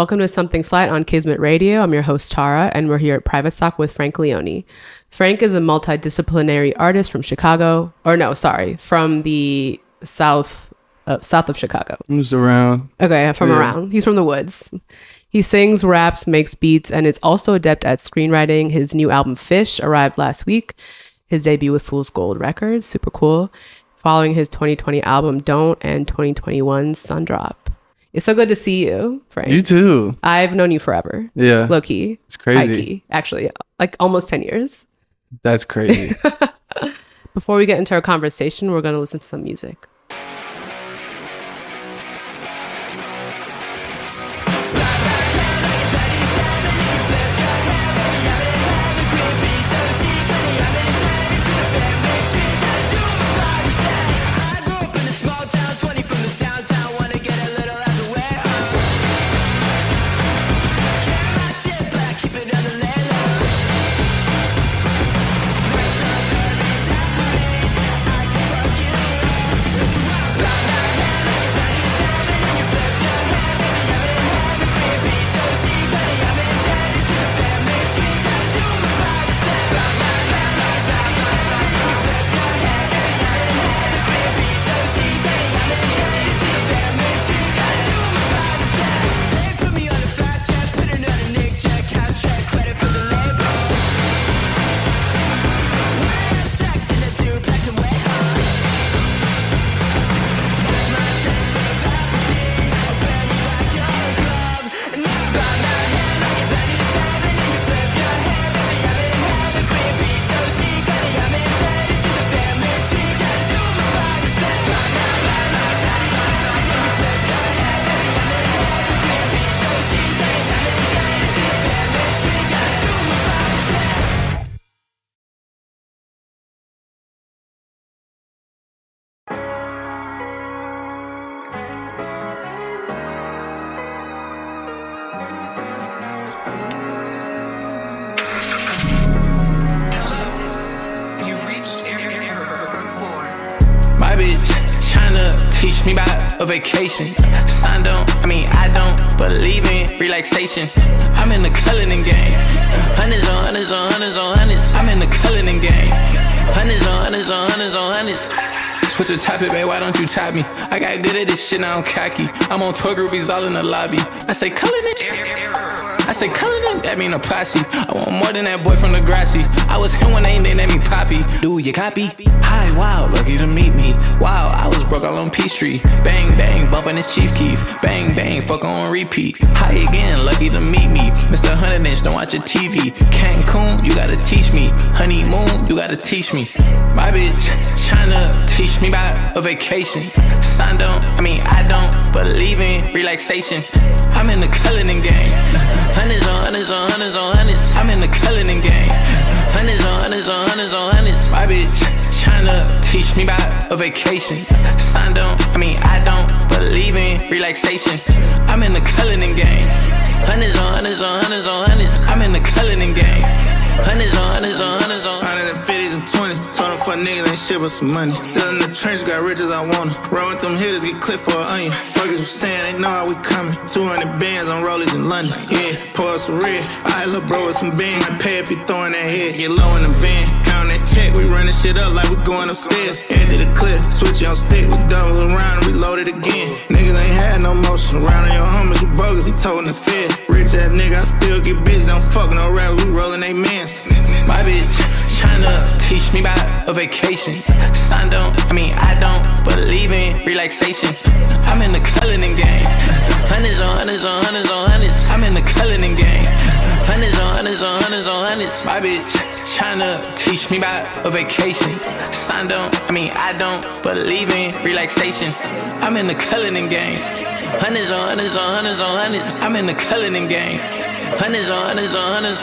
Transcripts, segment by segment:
Welcome to Something Slight on Kismet Radio. I'm your host, Tara, and we're here at Private Stock with Frank LEONE. Frank is a multidisciplinary artist from from the south of Chicago. Moves around. Okay, around. He's from the woods. He sings, raps, makes beats, and is also adept at screenwriting. His new album, Fish, arrived last week. His debut with Fool's Gold Records. Super cool. Following his 2020 album, Don't, and 2021 Sun Drop. It's so good to see you, Frank. You too. I've known you forever. Yeah. Low key. It's crazy. High key. Actually, like almost 10 years. That's crazy. Before we get into our conversation, we're going to listen to some music. Teach me about a vacation. I don't believe in relaxation. I'm in the cullining game. Hundreds on hundreds on hundreds on hundreds. I'm in the cullining game. Hundreds on hundreds on hundreds on hundreds. Switch the topic, babe, why don't you top me? I got good at this shit, now I'm cocky. I'm on tour groupies all in the lobby. I say cullining, that mean a posse. I want more than that boy from the grassy. I was him when they named me Poppy. Do you copy? Hi, wow, lucky to meet me. Wow, I was broke all on Peachtree. Bang, bang, bumping his Chief Keef. Bang, bang, fuck on repeat. Hi again, lucky to meet me. Mr. 100-inch, don't watch your TV. Cancun, you gotta teach me. Honeymoon, you gotta teach me. My bitch, China, teach me about a vacation. I don't believe in relaxation. I'm in the cullining game. Hundreds on hundreds on hundreds on hundreds. I'm in the cullining game. Hundreds on hundreds on hundreds on hundreds. My bitch, China, teach me about a vacation. I don't believe in relaxation. I'm in the cullining game. Hundreds on hundreds on hundreds on hundreds. I'm in the cullining game. Hundreds on hundreds on hundreds on 150s and 20s. Told them fuck niggas ain't shit but some money. Still in the trench, got rich as I want to. Run with them hitters, get clipped for an onion. Fuckers was saying they know how we coming. 200 bands on rollers in London. Yeah, pour us some red. I little bro with some beans. I pay if you throwing that head. Get low in the van. Count that check, we running shit up like we going upstairs. Empty the clip, switch it on stick. We double around and reload it again. Niggas ain't had no motion. Around on your homies, you bogus, he told the feds. Rich ass nigga, I still get busy. Don't fuck no rappers, we rolling they mans. My bitch, China, teach me about a vacation. I don't believe in relaxation. I'm in the cullining game. Hundreds on hundreds on hundreds on hundreds. I'm in the cullining game. Hundreds on hundreds on hundreds on hundreds. My bitch, China, teach me about a vacation. I don't believe in relaxation. I'm in the cullining game. Hundreds on hundreds on hundreds on hundreds. I'm in the cullining game. Hundreds on hundreds on hundreds.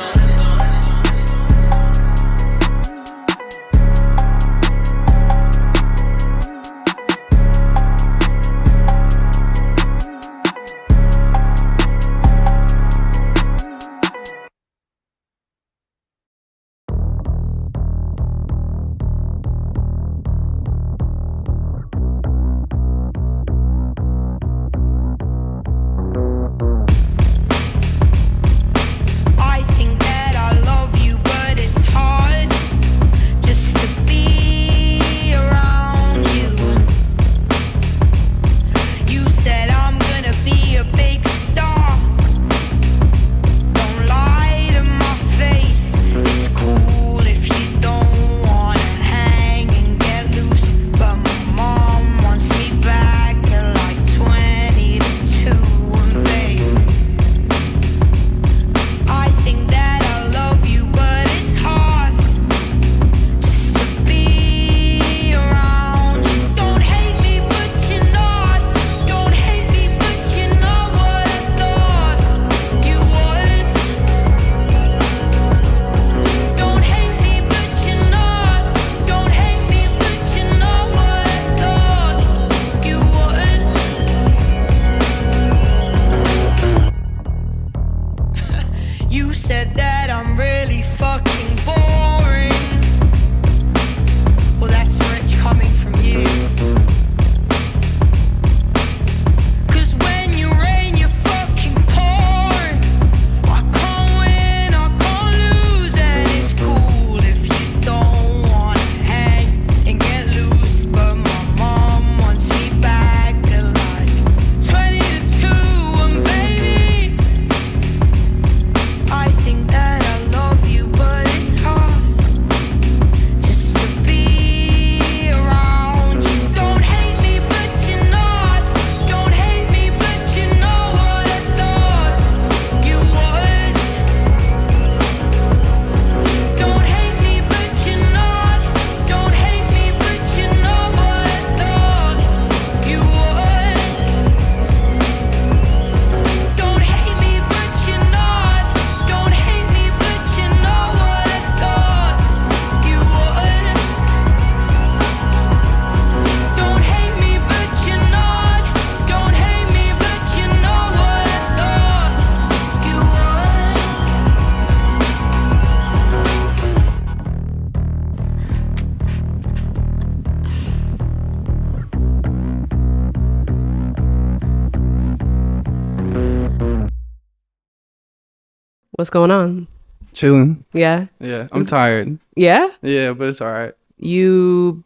What's going on? Chilling. Yeah. Yeah, I'm tired. Yeah? Yeah, but it's all right. You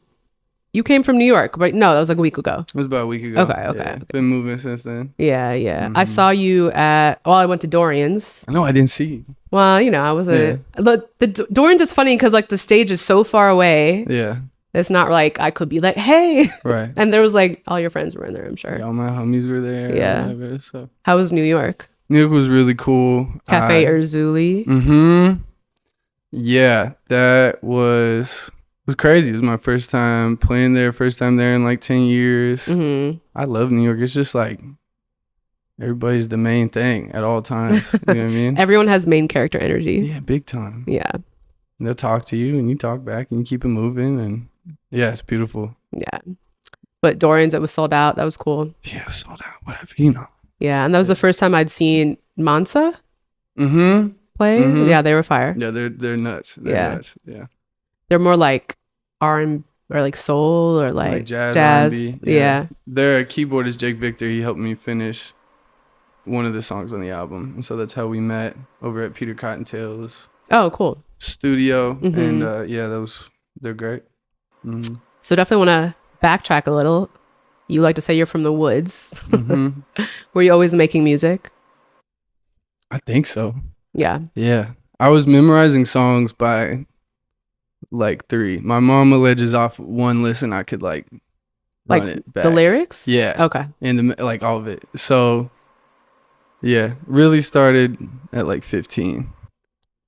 came from New York, right? No, that was like a week ago. It was about a week ago. Okay. Yeah, been moving since then. Yeah. I saw you I went to Dorian's. I know I didn't see you. Well, I wasn't. The Dorian's is funny because like the stage is so far away. Yeah. It's not like I could be like, hey. Right. And there was like all your friends were in there, I'm sure. Yeah, all my homies were there. Yeah. Whatever, so. How was New York? New York was really cool. Cafe Erzuli. Mm-hmm. Yeah, that was crazy. It was my first time playing there, first time there in like 10 years. Mm-hmm. I love New York. It's just like everybody's the main thing at all times. You know what I mean? Everyone has main character energy. Yeah, big time. Yeah. They'll talk to you and you talk back and you keep it moving. And yeah, it's beautiful. Yeah. But Dorian's, it was sold out. That was cool. Yeah, sold out. Whatever, Yeah. And that was the first time I'd seen Mansa play. Mhm. Yeah, they were fire. Yeah, they're nuts. They're nuts. Yeah. They're more like R&B or like soul or like jazz. jazz. R&B. Yeah. Their keyboardist Jake Victor, he helped me finish one of the songs on the album, and so that's how we met over at Peter Cottontail's Oh, cool. studio. Mhm. And they're great. Mm-hmm. So definitely want to backtrack a little. You like to say you're from the woods. Mm-hmm. Were you always making music? I think so. Yeah. Yeah, I was memorizing songs by like 3. My mom alleges off one listen I could like run it back. The lyrics? Yeah. Okay. And like all of it. So yeah, really started at like 15.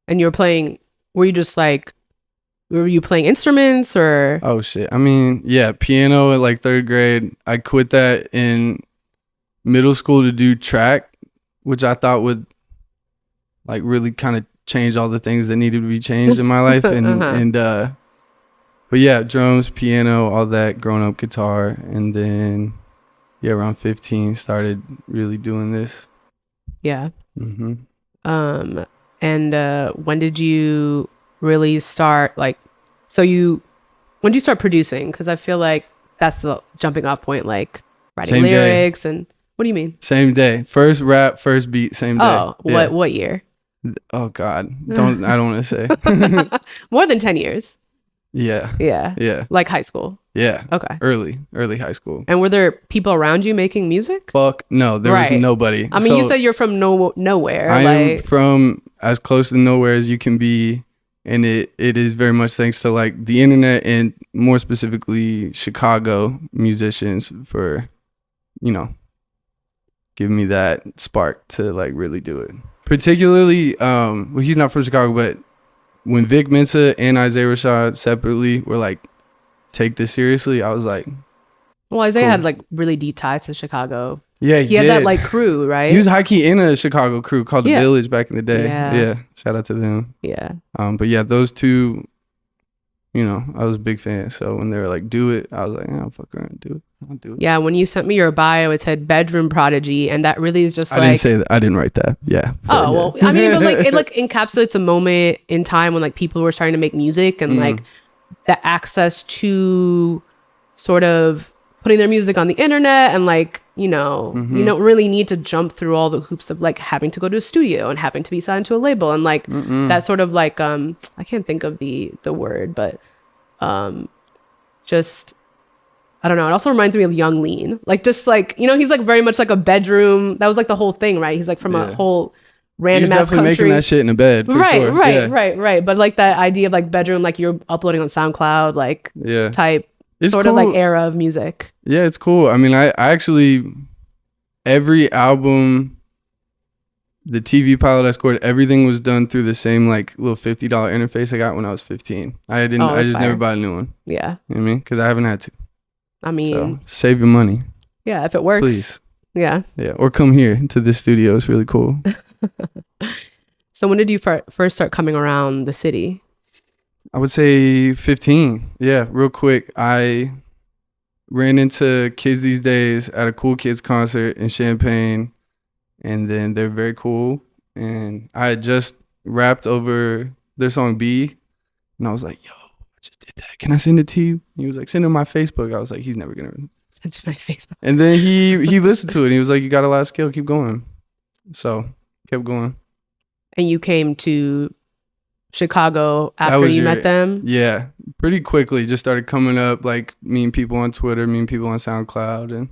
And you were playing, were you playing instruments or? Oh shit. I mean, yeah, piano at like 3rd grade. I quit that in middle school to do track, which I thought would like really kind of change all the things that needed to be changed in my life. And but yeah, drums, piano, all that, growing up, guitar. And then around 15 started really doing this. Yeah. Mm-hmm. And when did you really start when did you start producing? Because I feel like that's the jumping off point, like writing Same lyrics day. And what do you mean? Same day. First rap, first beat, same day. Oh, Yeah. what year? Oh God. I don't want to say. More than 10 years. Yeah. Yeah. Yeah. Like high school. Yeah. Okay. Early high school. And were there people around you making music? Fuck no, there was Right. nobody. I mean, you said you're from nowhere. I am from as close to nowhere as you can be, and it is very much thanks to like the internet and more specifically Chicago musicians for, giving me that spark to like really do it. Particularly, well, he's not from Chicago, but when Vic Mensa and Isaiah Rashad separately were like, take this seriously, I was like, well, Isaiah cool. had like really deep ties to Chicago. yeah, He had that like crew, right? He was high key in a Chicago crew called The Yeah. Village back in the day. Yeah. Yeah. Shout out to them. Yeah. But yeah, those two, I was a big fan. So when they were like, do it, I was like, I'll fuck around and do it. I'll do it. Yeah. When you sent me your bio, it said bedroom prodigy. And that really is just I didn't say that. I didn't write that. Yeah. Oh, well, I mean, but like it like encapsulates a moment in time when like people were starting to make music and like the access to sort of putting their music on the internet and like, you don't really need to jump through all the hoops of like having to go to a studio and having to be signed to a label and like that sort of like I can't think of the word, but just I don't know. It also reminds me of Young Lean. Like just like, he's like very much like a bedroom. That was like the whole thing, right? He's like from a whole random ass definitely country. making that shit in a bed for sure. Right. But like that idea of like bedroom, like you're uploading on SoundCloud, like type It's sort cool. of like era of music. Yeah, it's cool. I mean, I actually, every album, the TV pilot I scored, everything was done through the same like little $50 interface I got when I was 15. I just fire. never bought a new one. Yeah. You know what I mean? Because I haven't had to. I mean, So save your money, yeah, if it works. please. Yeah. Yeah, or come here to this studio. It's really cool. So when did you first start coming around the city? I would say 15. Yeah, real quick. I ran into Kids These Days at a Cool Kids concert in Champaign, and then they're very cool. And I had just rapped over their song B, and I was like, yo, I just did that. Can I send it to you? He was like, send it on my Facebook. I was like, he's never going to. Send to my Facebook. And then he listened to it, and he was like, you got a lot of skill. Keep going. So kept going. And you came to Chicago after you met them? Yeah, pretty quickly. Just started coming up, like meeting people on Twitter, meeting people on SoundCloud, and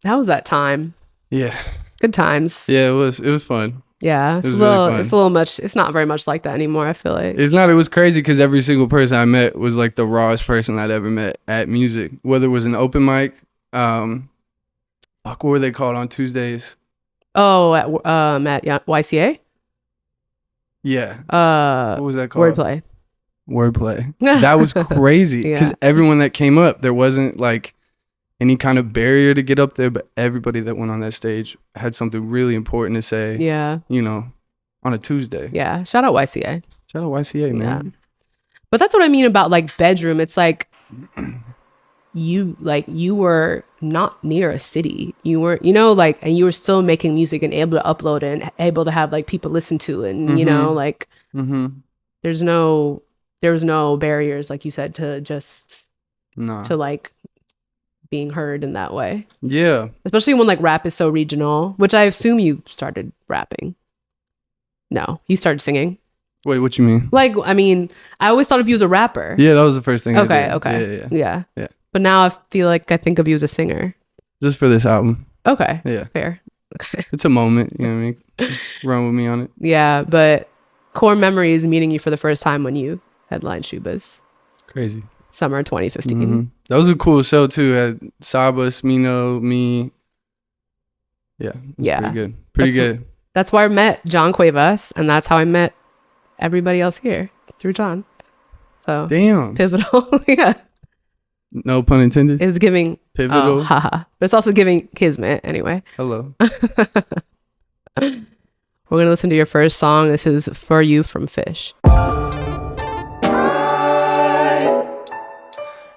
how was that time? Yeah, good times. Yeah, it was fun. Yeah, it's a little much. It's not very much like that anymore, I feel like. It's not. It was crazy because every single person I met was like the rawest person I'd ever met at music. Whether it was an open mic, what were they called on Tuesdays? Oh, at YCA? Yeah. What was that called? Wordplay. That was crazy because everyone that came up, there wasn't like any kind of barrier to get up there, but everybody that went on that stage had something really important to say. Yeah. You know, on a Tuesday. Yeah. Shout out YCA. Shout out YCA, man. Yeah. But that's what I mean about like bedroom. It's like you were not near a city. You weren't, and you were still making music and able to upload it and able to have like people listen to it. And, there was no barriers, like you said, to just, to like being heard in that way. Yeah. Especially when like rap is so regional, which I assume you started rapping. No, you started singing. Wait, what you mean? Like, I mean, I always thought of you as a rapper. Yeah, that was the first thing. Okay, I did. okay. Yeah. But now I feel like I think of you as a singer. Just for this album. Okay. Yeah. Fair. Okay. It's a moment, you know what I mean? Run with me on it. Yeah, but core memory is meeting you for the first time when you headlined Shubas. Crazy. Summer 2015. Mm-hmm. That was a cool show too. Had Saba, Smino, me. Yeah. Pretty good. That's where I met John Cuevas, and that's how I met everybody else here through John. So damn. Pivotal. Yeah. No pun intended. It's giving pivotal. Oh, haha. But it's also giving kismet anyway. Hello. We're gonna listen to your first song. This is For You from Fish.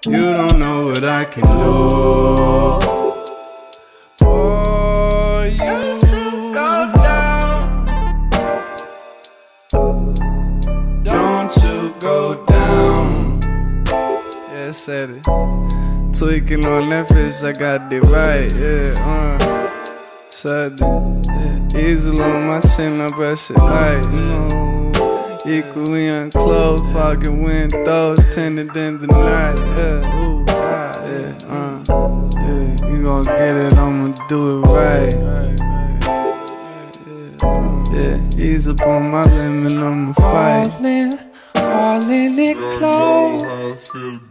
You don't know what I can do for you to go down. Don't you go down. Yeah, said it. Tweaking on that fish, I got it right. Yeah, said it. Yeah. Easy on my chin, I brush it light. Equally unclothed, foggy windows, tinted in the night. Yeah, you gon' get it, I'ma do it right. Yeah, ease up on my limit, I'ma fight. Falling it close.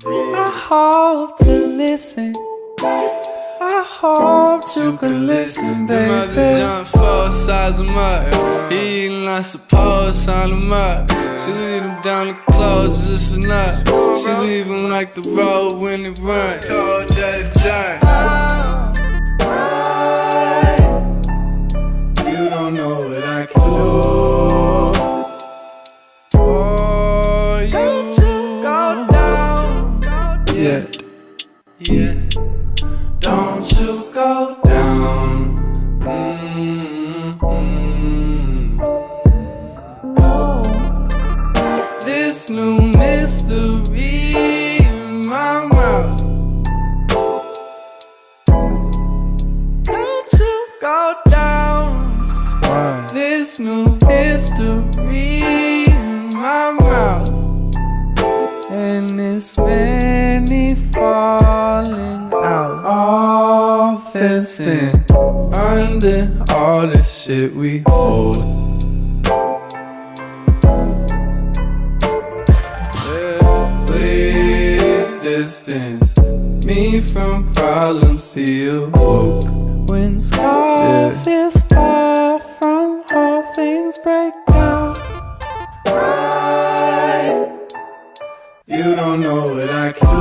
I hope to listen. I hope you can listen, baby. The mother jump 4, size him up. He eating like suppose, sign him up. She lead him down the clothes, just enough. She leave him like the road when it run. Cold dirty dirt. You don't know what I can do for you to go down. Yeah. Don't you go down. This new mystery in my mouth. Don't you go down. This new history in my mouth. And it's many falling out. All fenced in under all the shit we hold. Yeah, please distance me from problems he awoke. When scars is far from all things break down. You don't know what I can do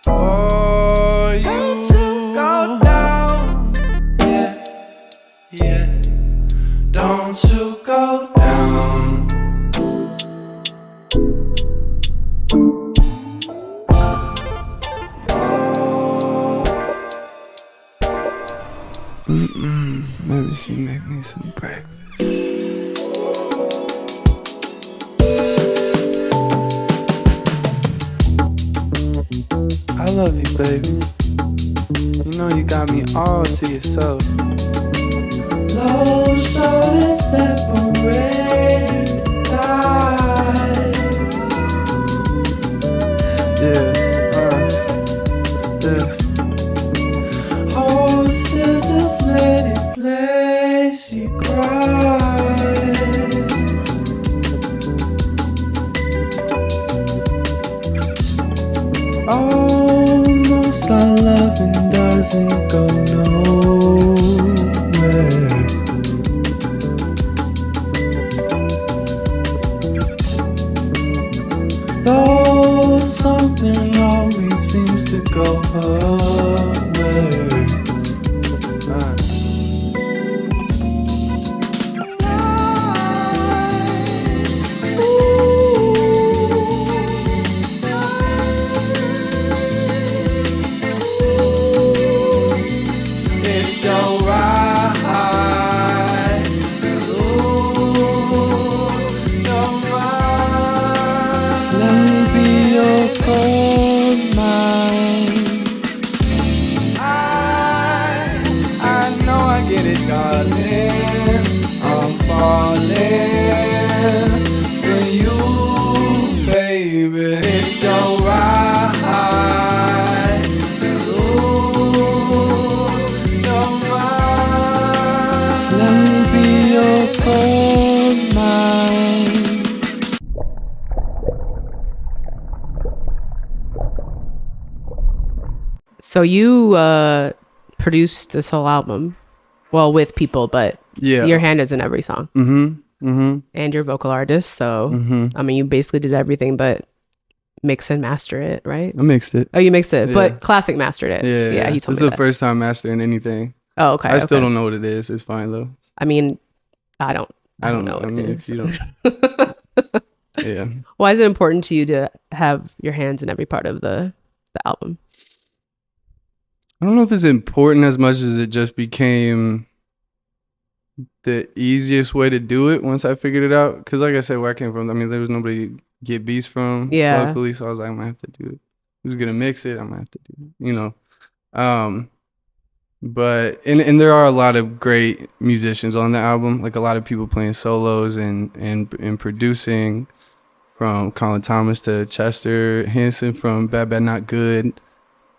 for you to go down. Yeah. Don't you go down. Maybe she make me some breakfast. I love you, baby. You know you got me all to yourself. Almost our loving doesn't go nowhere. Though something always seems to go her way. It's your right to lose your mind. Let me be your gold mine. I know I get it, darling. I'm falling for you, baby. It's your right to lose your mind. Let me be your gold mine. So you produced this whole album, well, with people, but Yeah. your hand is in every song, and you're a vocal artist. So I mean, you basically did everything, but mix and master it, right? I mixed it. Oh, you mixed it, Yeah. but Classic mastered it. Yeah. He told This me is the that. first time mastering anything. Oh, okay. I still okay. don't know what it is. It's fine though. I mean, I don't know I what mean, it if is. you don't, yeah. Why is it important to you to have your hands in every part of the album? I don't know if it's important as much as it just became the easiest way to do it once I figured it out. Because like I said, where I came from, I mean, there was nobody to get beats from Yeah. locally. So I was like, I'm going to have to do it. Who's going to mix it? I'm going to have to do it, you know. But, and there are a lot of great musicians on the album. Like a lot of people playing solos and producing, from Colin Thomas to Chester Hansen from Bad Bad Not Good.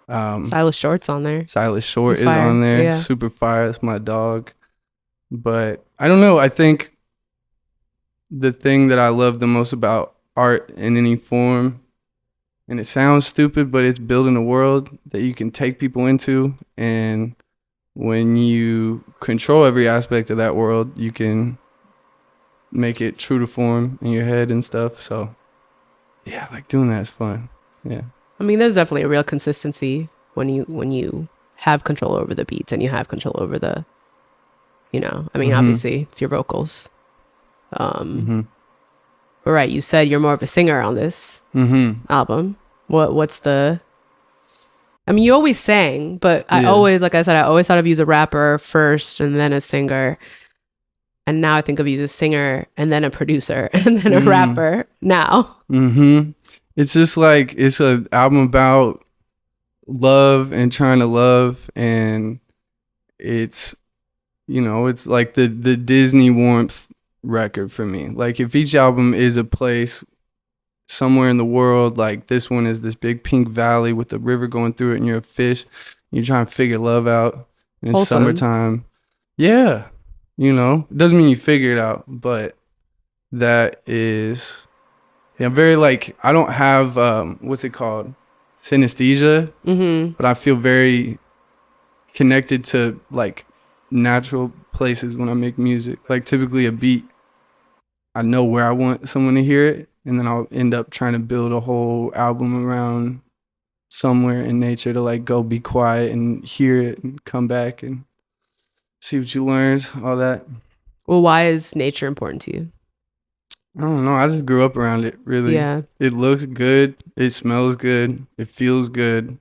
Silas Short's on there. Silas Short He's is fire. on there. Yeah. Super fire. That's my dog. But I don't know. I think the thing that I love the most about art in any form, and it sounds stupid, but it's building a world that you can take people into. And when you control every aspect of that world, you can make it true to form in your head and stuff. So yeah, like doing that is fun. Yeah. I mean, there's definitely a real consistency when you have control over the beats and you have control over the, you know, I mean, obviously it's your vocals. But right, you said you're more of a singer on this album. What's the, I mean, you always sang, but I always, like I said, I always thought of you as a rapper first and then a singer. And now I think of you as a singer and then a producer and then a rapper now. It's just like, it's an album about love and trying to love. And it's, you know, it's like the Disney warmth record for me. Like if each album is a place somewhere in the world, like this one is this big pink valley with the river going through it and you're a fish. And you're trying to figure love out. And it's Wholesome. summertime. Yeah. You know, it doesn't mean you figure it out, but that is, yeah, very like, I don't have, what's it called? Synesthesia, but I feel very connected to like natural places when I make music. Like typically a beat, I know where I want someone to hear it, and then I'll end up trying to build a whole album around somewhere in nature to like go be quiet and hear it and come back and see what you learned, all that. Well, why is nature important to you? I don't know. I just grew up around it, really. Yeah. It looks good. It smells good. It feels good.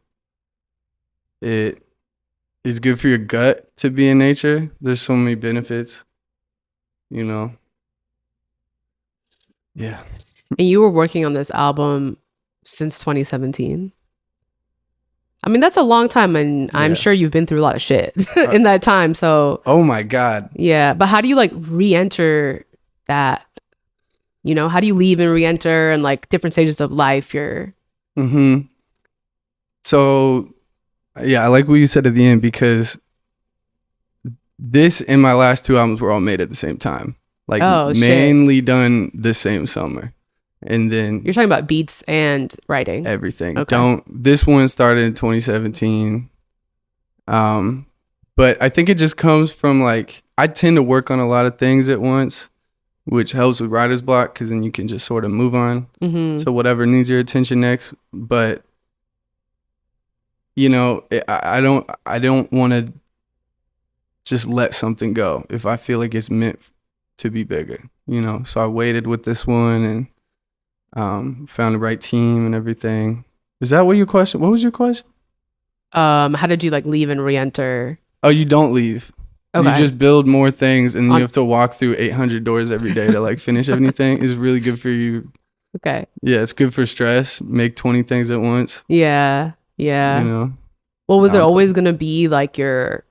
It is good for your gut to be in nature. There's so many benefits, you know. Yeah. And you were working on this album since 2017. I mean, that's a long time, and I'm sure you've been through a lot of shit in that time. So, oh my God. yeah. But how do you like re-enter that? You know, how do you leave and re-enter and like different stages of life? So, yeah, I like what you said at the end, because this and my last two albums were all made at the same time. Like mainly done the same summer. And then you're talking about beats and writing. Everything. Okay. This one started in 2017. But I think it just comes from like, I tend to work on a lot of things at once, which helps with writer's block, because then you can just sort of move on to whatever needs your attention next. But you know, I don't want to just let something go if I feel like it's meant to be bigger, you know. So I waited with this one and found the right team and everything. Is that what your question? What was your question? How did you like leave and re-enter? Oh, you don't leave. Okay. You just build more things, and you have to walk through 800 doors every day to like finish everything. It's really good for you. Okay. Yeah, it's good for stress. Make 20 things at once. Yeah. Yeah. You know. Well, was it always gonna be like your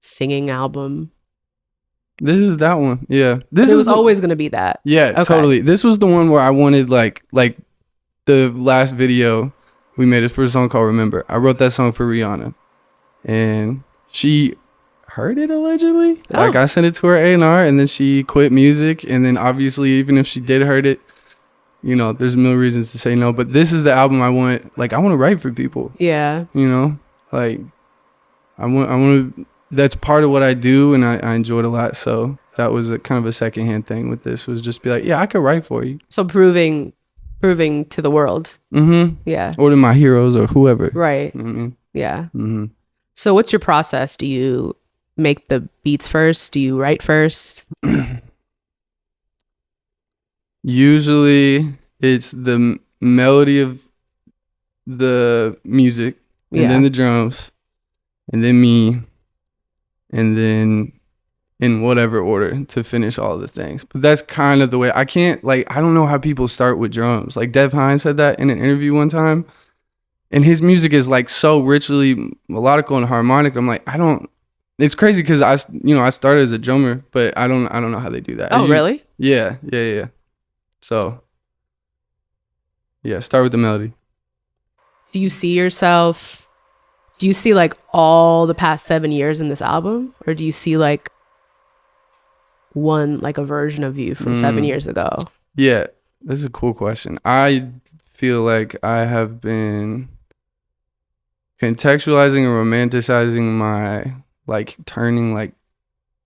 singing album? This is that one. Yeah. This was always gonna be that. Yeah, okay. Totally. This was the one where I wanted like the last video we made, his first song called Remember. I wrote that song for Rihanna, and she heard it allegedly. Oh. Like I sent it to her A&R, and then she quit music, and then obviously even if she did heard it, you know, there's a million reasons to say no, but this is the album I want. Like I want to write for people. Yeah. You know, like I want to. That's part of what I do, and I enjoyed a lot. So that was a kind of a secondhand thing with this, was just be like, yeah, I could write for you. So proving to the world. Yeah. Or to my heroes or whoever. Right. Yeah. So what's your process? Do you make the beats first? Do you write first? Usually it's the melody of the music, and then the drums, and then me, and then in whatever order to finish all the things. But that's kind of the way. I can't, like, I don't know how people start with drums. Like Dev Hynes said that in an interview one time, and his music is like so richly melodical and harmonic. I'm like, it's crazy because I started as a drummer, but I don't know how they do that. Oh, really? Yeah. So, yeah, start with the melody. Do you see like all the past 7 years in this album? Or do you see like a version of you from 7 years ago? Yeah, this is a cool question. I feel like I have been contextualizing and romanticizing my like turning like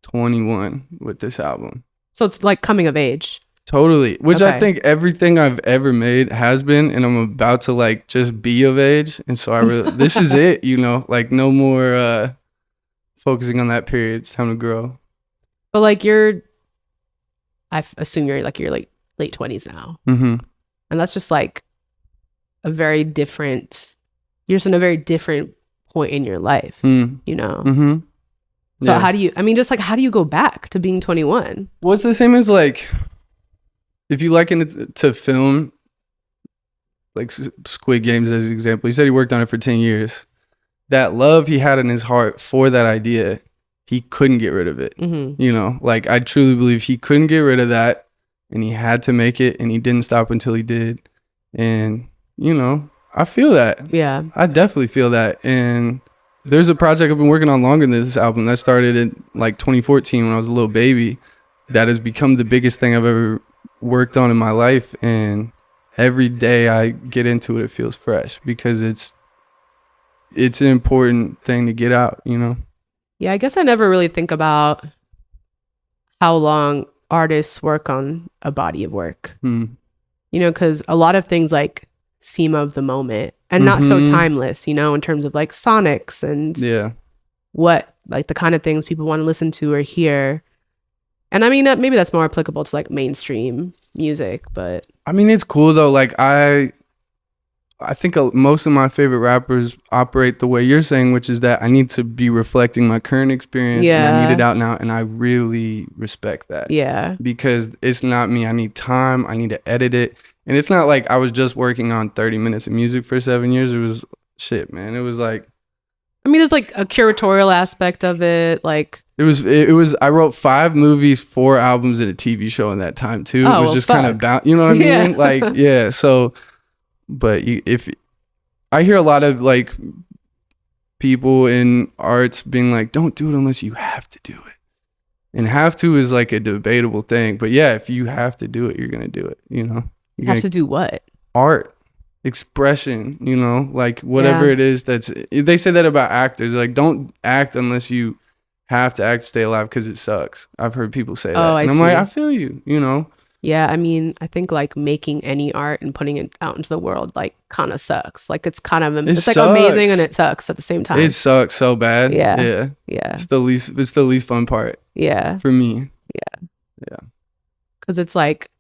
21 with this album. So it's like coming of age. Totally. Which I think everything I've ever made has been, and I'm about to like just be of age. And so this is it, you know, like no more focusing on that period. It's time to grow. But like I assume you're like late 20s now. And that's just like you're just in a very different point in your life, you know? So how do you go back to being 21? Well, it's the same as like, if you liken it to film, like Squid Games as an example, he said he worked on it for 10 years. That love he had in his heart for that idea, he couldn't get rid of it. You know, like I truly believe he couldn't get rid of that, and he had to make it, and he didn't stop until he did. And, you know, I feel that. Yeah. I definitely feel that. And there's a project I've been working on longer than this album that started in like 2014 when I was a little baby, that has become the biggest thing I've ever worked on in my life, and every day I get into it, it feels fresh because it's an important thing to get out, you know? Yeah, I guess I never really think about how long artists work on a body of work, you know, because a lot of things like seem of the moment and not so timeless, you know, in terms of like sonics and what like the kind of things people want to listen to or hear. And I mean, maybe that's more applicable to like mainstream music, but I mean, it's cool though. Like I think most of my favorite rappers operate the way you're saying, which is that I need to be reflecting my current experience and I need it out now. And I really respect that. Yeah. Because it's not me. I need time. I need to edit it. And it's not like I was just working on 30 minutes of music for 7 years. It was shit, man. It was like, I mean, there's like a curatorial aspect of it. Like, it was. I wrote 5 movies, 4 albums, and a TV show in that time too. Oh, it was well, just kind of fuck. you know what I Yeah. mean? Like, yeah. So, but if I hear a lot of like people in arts being like, don't do it unless you have to do it. And have to is like a debatable thing. But yeah, if you have to do it, you're going to do it, you know? You're have gonna, to do what? art, expression, you know? Like whatever Yeah. it is they say that about actors. Like, don't act unless you have to act to stay alive because it sucks. I've heard people say that. Oh, I And I'm see. like, I feel you, you know? Yeah, I mean, I think like making any art and putting it out into the world like kind of sucks. Like it's kind of it's like amazing sucks. and it sucks at the same time. It sucks so bad. Yeah. Yeah. Yeah, It's the least fun part yeah, for me. because it's like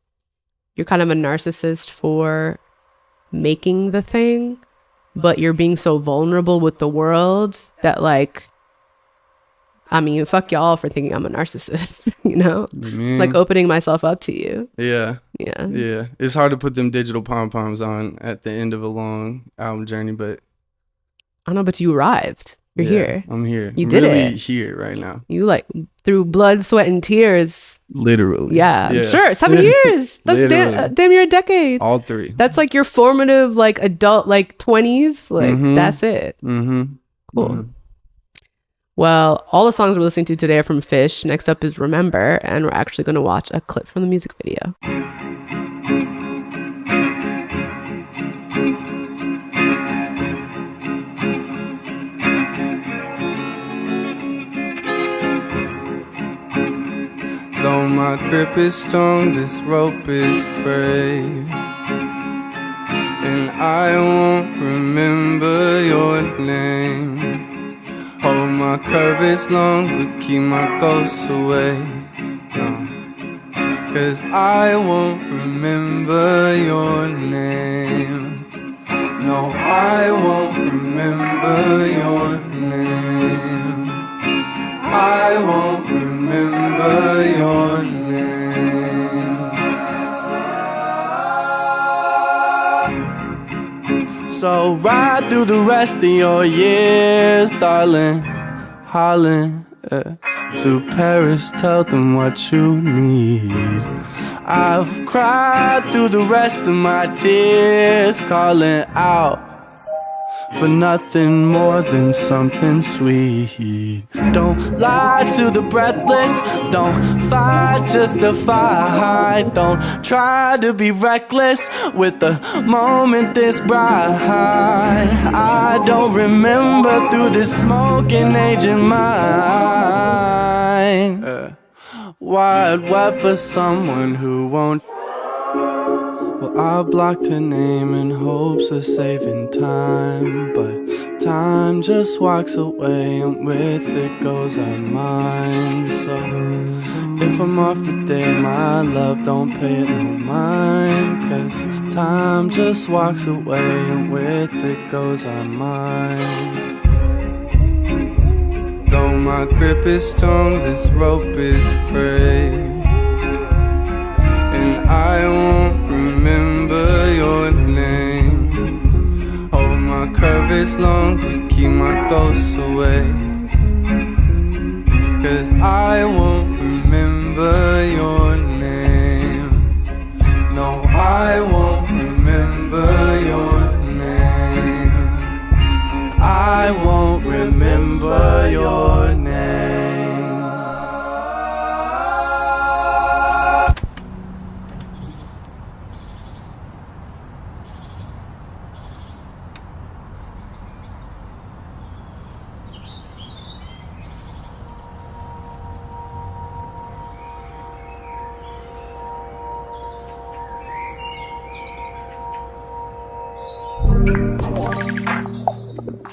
you're kind of a narcissist for making the thing, but you're being so vulnerable with the world that like, I mean, fuck y'all for thinking I'm a narcissist, you know? Man. Like opening myself up to you. Yeah. Yeah. Yeah. It's hard to put them digital pom-poms on at the end of a long album journey, but I don't know, but you arrived. You're yeah, here. I'm here. You did really it. here right now. You like through blood, sweat, and tears. Literally. Yeah, sure. 7 years. That's Literally. damn near a decade. All 3. That's like your formative, like adult, like 20s. Like Mhm. that's it. Mm-hmm. Cool. Mhm. Well, all the songs we're listening to today are from Fish. Next up is Remember, and we're actually going to watch a clip from the music video. Though my grip is strong, this rope is frayed, and I won't remember your name. Oh, my curve is long, but keep my ghosts away. No, 'cause I won't remember your name. No, I won't remember your name. I won't remember your name. So ride through the rest of your years, darling, hollering to Paris, tell them what you need. I've cried through the rest of my tears, calling out for nothing more than something sweet. Don't lie to the breathless, don't fight just the fight. Don't try to be reckless with the moment this bright. I don't remember through this smoking age in mine. Wild wet for someone who won't. Well, I blocked her name in hopes of saving time, but time just walks away and with it goes our mind. So if I'm off today, my love, don't pay it no mind, 'cause time just walks away and with it goes our minds. Though my grip is strong, this rope is frayed, and I won't remember your name. Oh, my curve is long, but keep my ghosts away, 'cause I won't remember your name. No, I won't remember your name. I won't remember your name.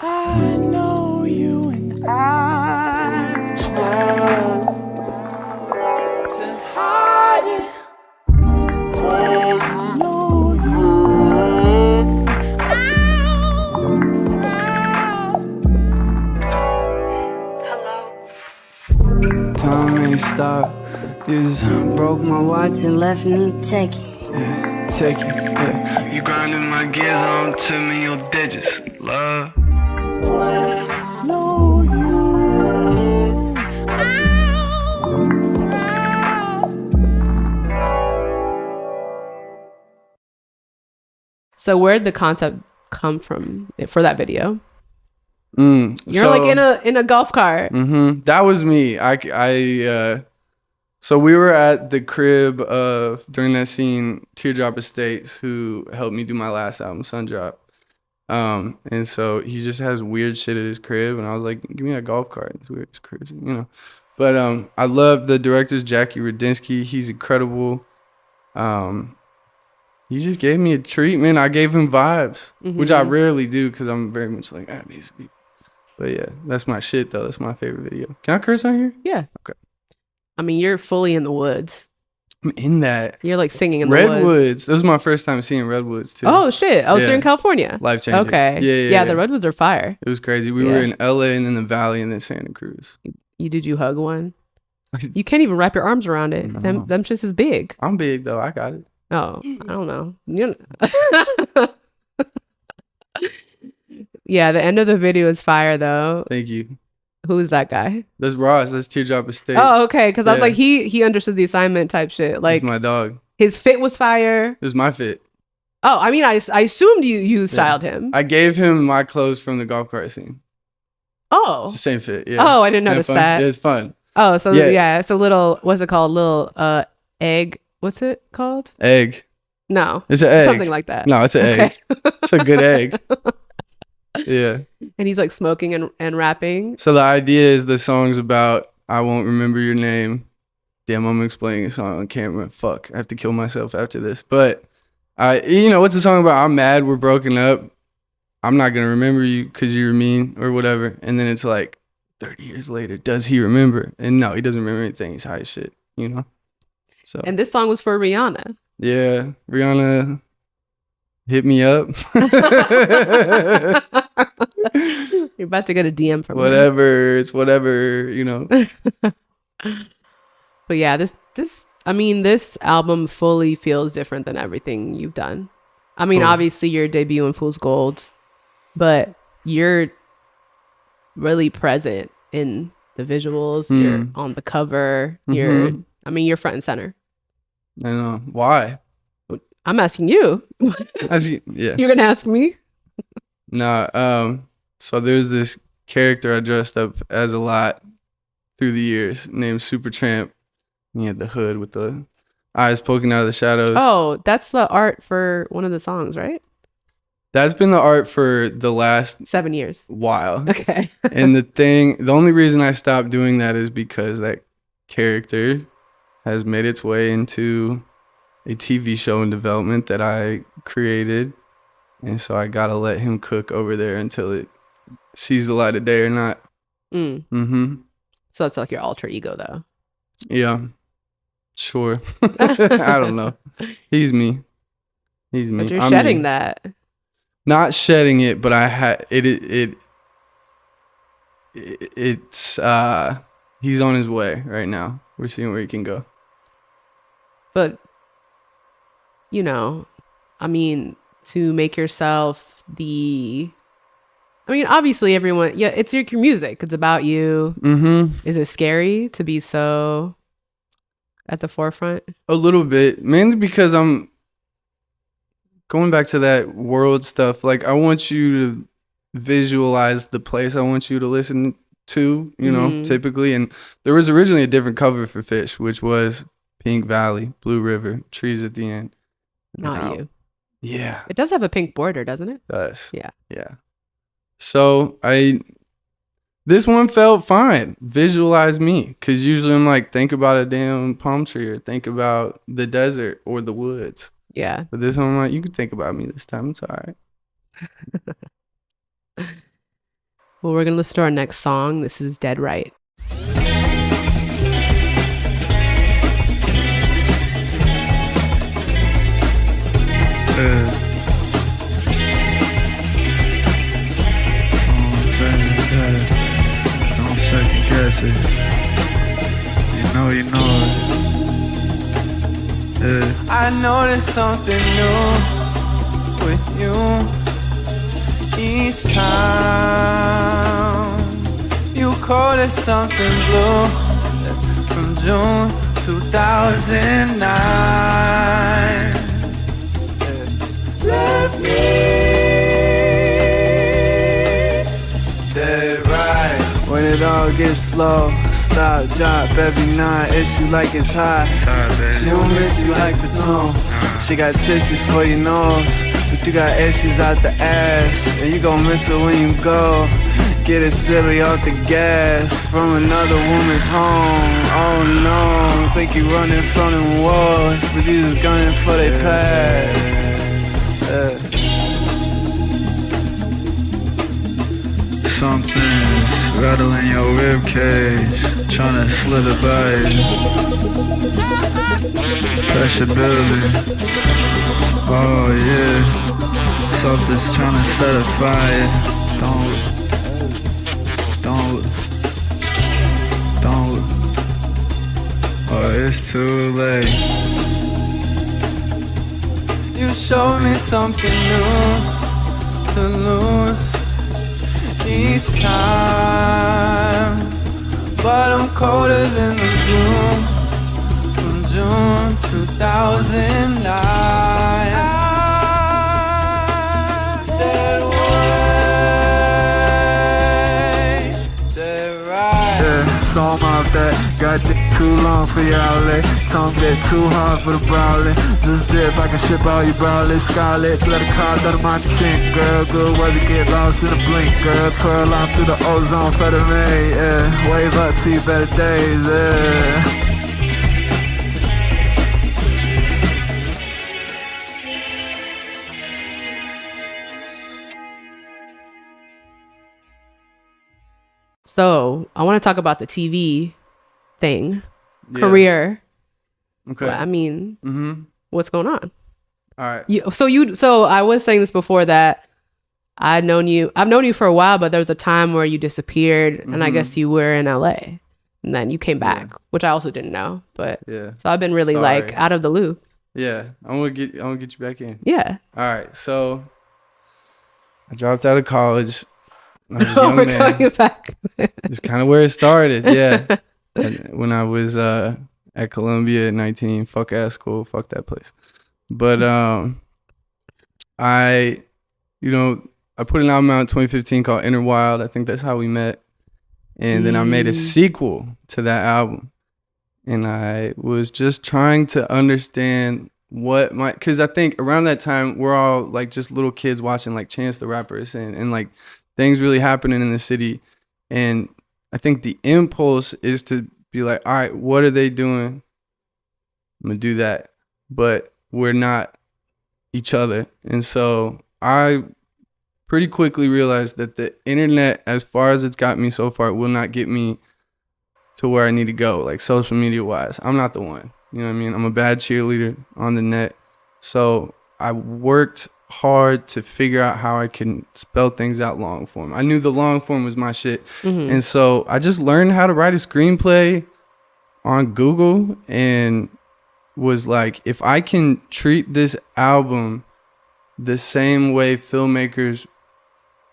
I know you and I tried to hide it. Know you. Time ain't stop. You just broke my My watch and left me taking. yeah. Take it, yeah. You grinding my gears on to me your digits, love. Know you. So where'd the concept come from for that video? You're so, like in a golf cart. That was me. So we were at the crib of, during that scene, Teardrop Estates, who helped me do my last album, Sundrop. And so he just has weird shit at his crib, and I was like, give me a golf cart. It's weird, it's crazy, you know. But I love the director's Jackie Rudinsky. He's incredible. He just gave me a treat, man. I gave him vibes, which I rarely do because I'm very much like, these people. But yeah, that's my shit, though. That's my favorite video. Can I curse on here? Yeah. Okay. I mean, you're fully in the woods. I'm in that. You're like singing in the Redwoods. woods. That was my first time seeing Redwoods, too. Oh, shit. Oh, so Yeah. you're in California. Life changing. Okay. Yeah. The Redwoods are fire. It was crazy. We were in LA and then the Valley and then Santa Cruz. Did you hug one? You can't even wrap your arms around it. No. Them just is big. I'm big, though. I got it. Oh, I don't know. Yeah, the end of the video is fire, though. Thank you. Who is that guy? That's Ross. That's Teardrop Estates. Oh, okay. Because I was Yeah. like, he understood the assignment type shit. Like, He's my dog. his fit was fire. It was my fit. Oh, I mean, I assumed you styled him. I gave him my clothes from the golf cart scene. Oh. It's the same fit. Yeah. Oh, I didn't Isn't notice fun? that. Yeah, it's fun. Oh, so Yeah. yeah, it's a little, what's it called? Little egg. What's it called? Egg. No. It's an egg. Something like that. No, it's an egg. It's a good egg. Yeah. And he's like smoking and rapping. So the idea is the song's about, I won't remember your name. Damn, I'm explaining a song on camera. Fuck, I have to kill myself after this. But what's the song about? I'm mad, we're broken up. I'm not gonna remember you because you're mean or whatever. And then it's like 30 years later, does he remember? And no, he doesn't remember anything. He's high as shit, you know? So And this song was for Rihanna. yeah, Rihanna hit me up. You're about to get a DM from her. Whatever, it's whatever, you know. But yeah, this album fully feels different than everything you've done. I mean, obviously your debut in Fool's Gold, but you're really present in the visuals. You're on the cover. You're front and center. I know. Why? I'm asking you. Yeah. You're gonna ask me? Nah. So there's this character I dressed up as a lot through the years named Supertramp. He had the hood with the eyes poking out of the shadows. Oh, that's the art for one of the songs, right? That's been the art for the last 7 years. while. Okay. And the only reason I stopped doing that is because that character has made its way into a TV show in development that I created. And so I gotta let him cook over there until it sees the light of day or not. So it's like your alter ego, though. Yeah. Sure. I don't know. He's me. He's me. But you're I'm shedding me. that. Not shedding it, but I had it's he's on his way right now. We're seeing where he can go. But, to make yourself obviously everyone, it's your music. It's about you. Is it scary to be so at the forefront? A little bit, mainly because I'm going back to that world stuff. Like, I want you to visualize the place I want you to listen to, typically. And there was originally a different cover for Fish, which was Pink Valley, Blue River, trees at the end. Not you. Yeah. It does have a pink border, doesn't it? It does. Yeah. Yeah. So this one felt fine. Visualize me. Because usually I'm like, think about a damn palm tree or think about the desert or the woods. Yeah. But this one I'm like, you can think about me this time. It's all right. Well, we're going to listen to our next song. This is Dead Right. Don't second guess it. You know it. I know there's something new with you each time. You call it something blue from June 2009. Left me dead right. When it all gets slow, stop, drop every night. Issue like it's hot. She don't miss you like the snow. She got tissues for your nose, but you got issues out the ass, and you gon' miss her when you go. Get it silly off the gas from another woman's home. Oh no, think you running from them walls, but you just gunning for they past. Something's rattling your ribcage, tryna slither by it. Pressure building. Oh yeah. Something's tryna set a fire. Don't. Oh, it's too late. You showed me something new to lose each time, but I'm colder than the gloom from June 2009. That way, that right. Yeah, so I'm off that. Got dick too long for your outlet. Tongue bit too hard for the browling. Just dip, I can ship all your browlers. Scarlet, let a car out of my chin, girl. Good weather, get lost in a blink, girl. Twirl on through the ozone for the May, yeah. Wave up to your better days, yeah. So I want to talk about the TV thing, Yeah. career. Okay. Well, I mean, what's going on? All right. So I was saying this before that I've known you for a while, but there was a time where you disappeared, and I guess you were in LA, and then you came back, which I also didn't know. But Yeah. so I've been really like out of the loop. Yeah. I want to get you back in. Yeah. All right. So I dropped out of college. I was a Oh, young we're man. going back. It's kind of where it started. Yeah. When I was at Columbia at 19, fuck ass school, fuck that place. But I put an album out in 2015 called Inner Wild. I think that's how we met. And then I made a sequel to that album. And I was just trying to understand because I think around that time we're all like just little kids watching like Chance the Rapper and like things really happening in the city. And I think the impulse is to be like, all right, what are they doing? I'm gonna do that. But we're not each other. And so I pretty quickly realized that the internet, as far as it's got me so far, will not get me to where I need to go, like social media wise. I'm not the one. You know what I mean? I'm a bad cheerleader on the net. So I worked hard to figure out how I can spell things out long form. I knew the long form was my shit. And so I just learned how to write a screenplay on Google and was like, if I can treat this album the same way filmmakers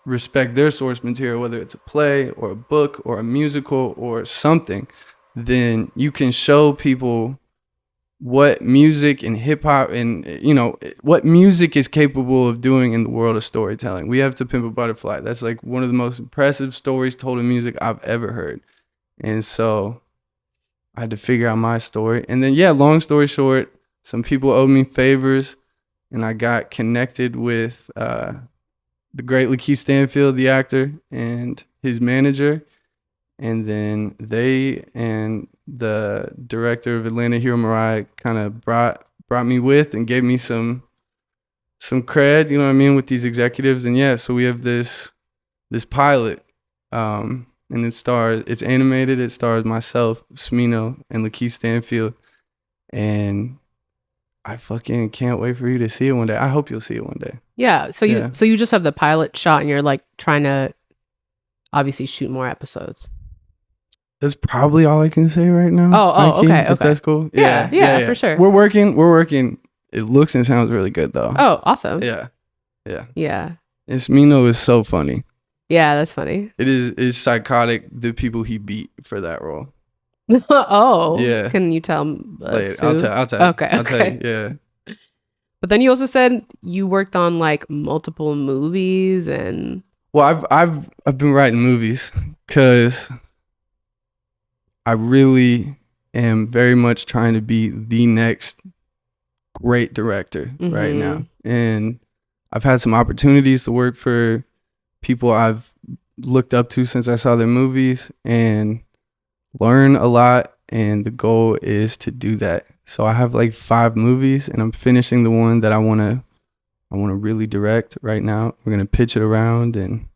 respect their source material, whether it's a play or a book or a musical or something, then you can show people what music and hip hop and, you know, what music is capable of doing in the world of storytelling. We Have to Pimp a Butterfly. That's like one of the most impressive stories told in music I've ever heard. And so I had to figure out my story. And then, yeah, long story short, some people owed me favors and I got connected with the great Lakeith Stanfield, the actor, and his manager. And then they and the director of Atlanta, Hero Mariah, kind of brought me with and gave me some cred, you know what I mean, with these executives. And yeah, so we have this pilot, and it's animated. It stars myself, Smino, and Lakeith Stanfield. And I fucking can't wait for you to see it one day. I hope you'll see it one day. Yeah. So you just have the pilot shot and you're like trying to obviously shoot more episodes. That's probably all I can say right now. Okay. If that's cool. Yeah, for sure. We're working. It looks and sounds really good though. Oh, awesome. Yeah. And Smino is so funny. Yeah, that's funny. It's psychotic the people he beat for that role. Oh. Yeah. Can you tell I'll tell. Okay. I'll tell you. Yeah. But then you also said you worked on like multiple movies and Well, I've been writing movies because I really am very much trying to be the next great director right now. And I've had some opportunities to work for people I've looked up to since I saw their movies and learn a lot. And the goal is to do that. So I have like 5 movies and I'm finishing the one that I want to really direct right now. We're going to pitch it around and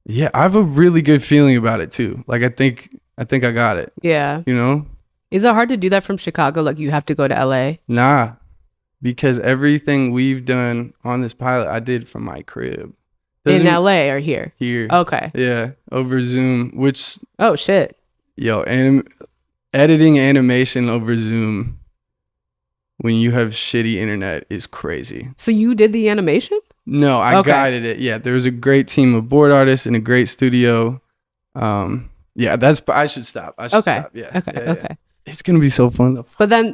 yeah, I have a really good feeling about it too. Like I think I got it. yeah. You know? Is it hard to do that from Chicago? Like you have to go to LA? Nah, because everything we've done on this pilot, I did from my crib. In LA or here? Here. Okay. Yeah, over Zoom, which, Oh, shit. editing animation over Zoom when you have shitty internet is crazy. So you did the animation? No, I Okay. guided it. Yeah, there was a great team of board artists and a great studio. Yeah, I should stop. Okay. Yeah. Okay. yeah, Okay. yeah. It's gonna be so fun though.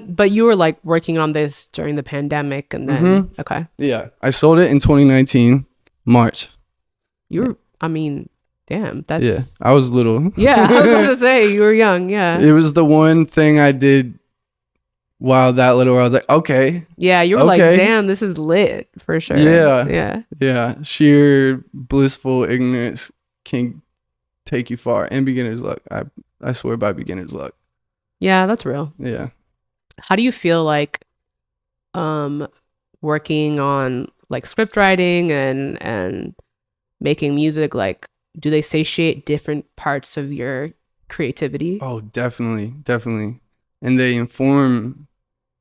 But you were like working on this during the pandemic and then, okay. Yeah, I sold it in 2019, March. I mean, damn, Yeah, that's, I was little. yeah, I was going to say, you were young, yeah. It was the one thing I did while that little where I was like, okay. Yeah, you were like, Okay. damn, this is lit, for sure. Yeah. Yeah. Sheer blissful ignorance can take you far. And beginner's luck. I swear by beginner's luck. Yeah, that's real. Yeah. How do you feel like working on like script writing and making music? Like, do they satiate different parts of your creativity? Oh, definitely. Definitely. And they inform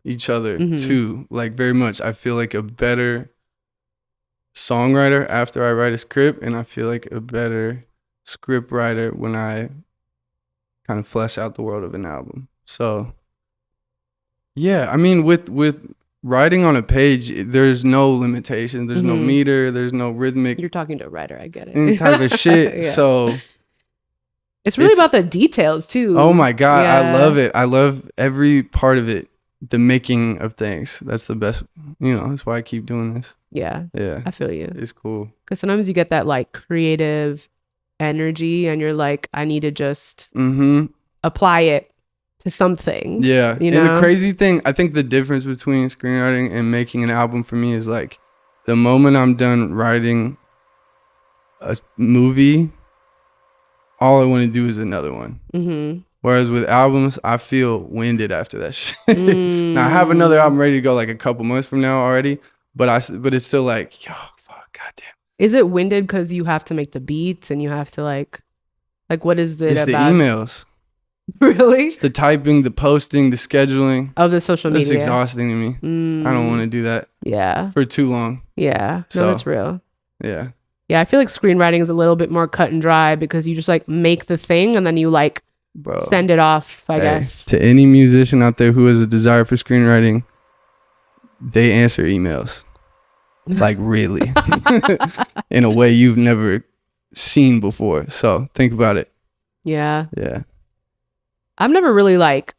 each other too. Like very much. I feel like a better songwriter after I write a script, and I feel like a better script writer when I kind of flesh out the world of an album. So yeah, I mean with writing on a page, there's no limitation. There's no meter, there's no rhythmic You're talking to a writer, I get it. any type of shit. Yeah. So it's really about the details too. oh my God, Yeah. I love it. I love every part of it. The making of things. That's the best, that's why I keep doing this. Yeah, Yeah. I feel you. It's cool. Because sometimes you get that like creative energy and you're like, I need to just apply it to something. Yeah. You And know? the crazy thing, I think the difference between screenwriting and making an album for me is like the moment I'm done writing a movie, all I want to do is another one. Whereas with albums, I feel winded after that shit. Now I have another album ready to go like a couple months from now already, but it's still like, yo, fuck, goddamn. Is it winded because you have to make the beats and you have to like what is it It's about? the emails. Really? It's the typing, the posting, the scheduling. Of the social media. It's exhausting to me. I don't want to do that Yeah. for too long. Yeah. So- No, that's real. Yeah. Yeah, I feel like screenwriting is a little bit more cut and dry because you just like make the thing and then you like Bro. send it off, I Hey, guess. to any musician out there who has a desire for screenwriting, they answer emails. Like really. In a way you've never seen before. So think about it. Yeah. Yeah. I've never really like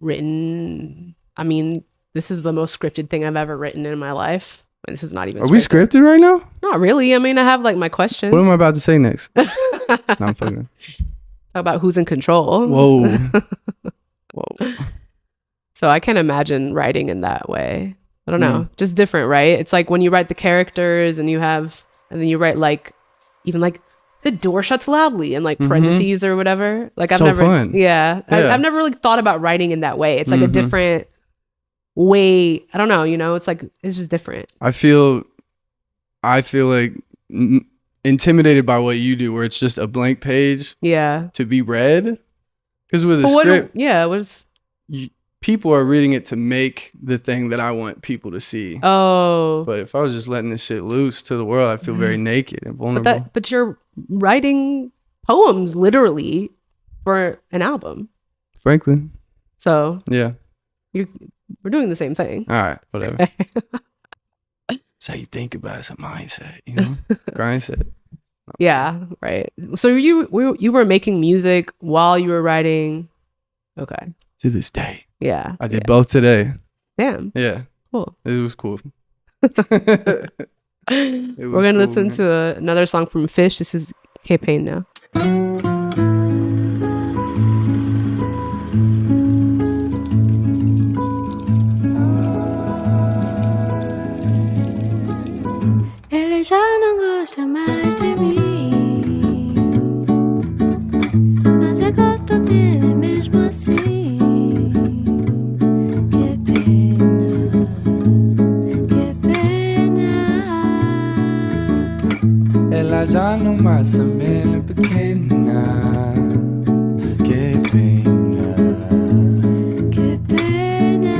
written. I mean, this is the most scripted thing I've ever written in my life. And this is not even Are we scripted right now? Not really. I mean, I have like my questions. What am I about to say next? No, I'm fucking. Talk about who's in control. Whoa. Whoa. So I can't imagine writing in that way. I don't know. Just different, right? It's like when you write the characters and then you write like, even like the door shuts loudly and like parentheses or whatever. Like I've So never, fun. yeah. Yeah. I've never really thought about writing in that way. It's like a different way. I don't know. It's like, it's just different. I feel like intimidated by what you do, where it's just a blank page Yeah. to be read. Because with a But script, what people are reading it to make the thing that I want people to see. oh, But if I was just letting this shit loose to the world, I feel very naked and vulnerable. but your writing poems literally for an album. Franklin. So Yeah. we're doing the same thing. All right. Whatever. That's how you think about it. It's a mindset, you know? Grindset. Yeah, right. So you were making music while you were writing. Okay. To this day. Yeah. I did both today. Damn. Yeah. Cool. It was cool. We're gonna listen to another song from Fish. This is K Pain now. Ele já não gosta mais de mim, mas eu gosto dele mesmo assim. Que pena, que pena. Ela já não mais se mele pequena. Que pena. Que pena.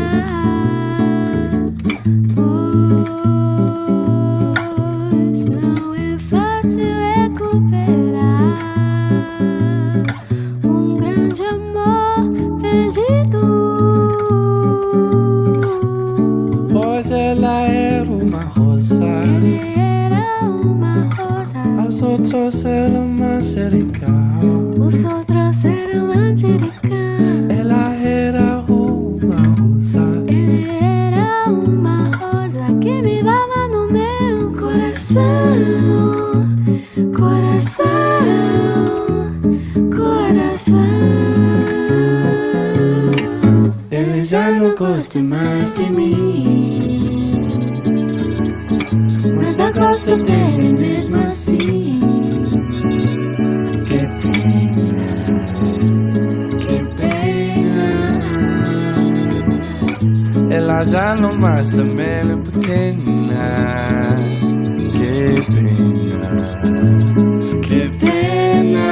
Pois não é fácil recuperar grande amor perdido. Pois ela era uma rosa. Ele era uma rosa. Os outros eram manjericão. Os outros eram manjericão. Ela era uma rosa. Ele era uma rosa que me dava no meu coração. Coração. Ele já não gosta mais de mim, mas eu gosto dele mesmo assim. Que pena, que pena. Ela já não mais se mele pequena. Que pena, que pena.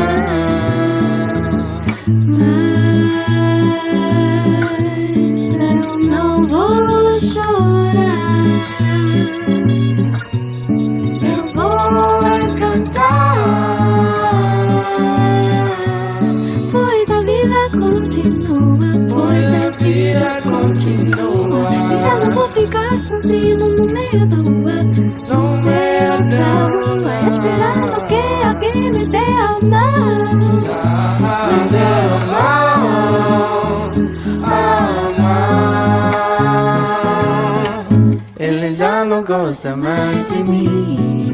Mas eu não vou chorar. Eu vou cantar. Pois a vida continua. Pois a vida continua. E eu não vou ficar sozinho no meio da rua. No meio da rua. Esperando que alguém me dê a mão. Me dê a mão. Ele já não gosta mais de mim,